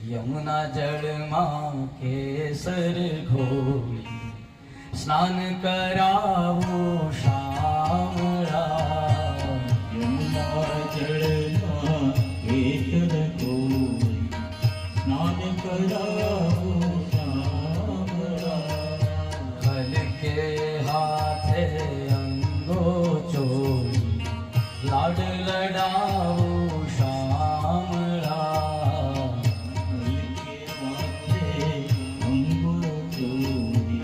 યમુના જળમાં કેસર ઘોળી સ્નાન કરાવું શામળા. યમુના જળમાં કેસર ઘોળી સ્નાન કરાવું શામળા. હલકે હાથે અંગો ચોળી લાડ લડાવું શામળા. હલકે માથે અંગો ચોળી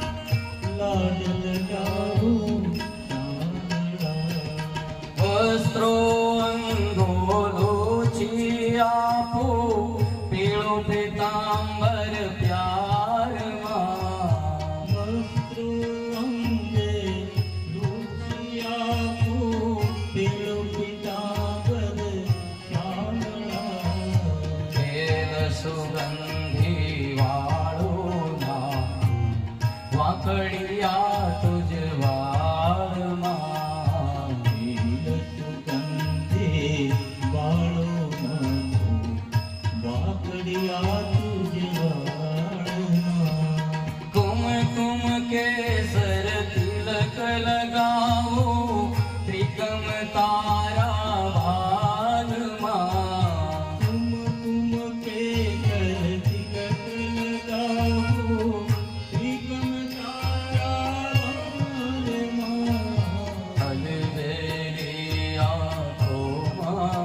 લાડ લડાવું શામળા. વસ્ત્રો અંગોલોચી આપું પીળો પીતાંબર પ્યારમાં. વસ્ત્રો અંગે લૂછી આપું પીળો પીતાંબર શામળા. તેલ સુગંધી વાળું નાખું વાંકડિયા તુજ વાળમાં. લીલ સુગંધી વાળો નાખું વાકડિયા તુજ વાળમાં. કુમકુમ કેસર તિલક લગાવું ત્રિકમ તારા ભાગમાં. કુમકુમ કેસર તિલક લગાવું ત્રિકમ તારા વાળમાં. હલવેલી આંખોમાં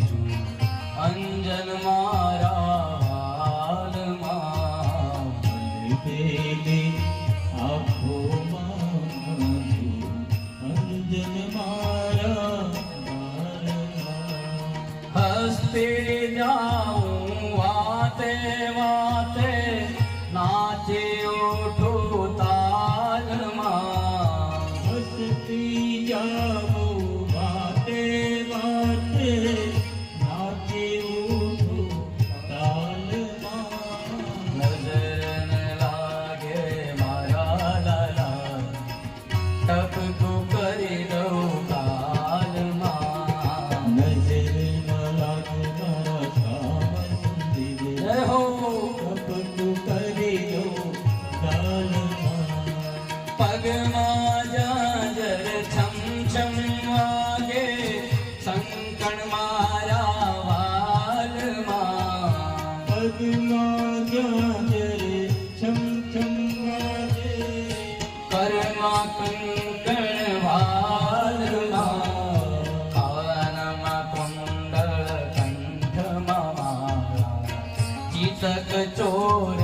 જું અંજન મારા વાલમાં. હલવેલી આંખોમાં અંજન મારા વાલમાં. હસ્તે જાઉં વાતે વાતે નાચે ઉઠું તાલમાં. હસતી જાઉં વાતે વાતે નાચી ઉઠું તાલમાં. નજર ન લાગે મારા લાલા ટપકું કરી દઉં કાલમાં. નજર ન લાગે મારા શ્યામ સુંદરી જય હો ટપકું કરી દઉં તાલમાં. પગમાં જાજર છમ છમ વાગે સંકણ મારા વાલમાં. પગમાં ગાજર છમ છમ વાગે કરમાં કંકણ વાલમાં. કાનમાં કુંડળ કંઠમાં મારા ચિતક ચોર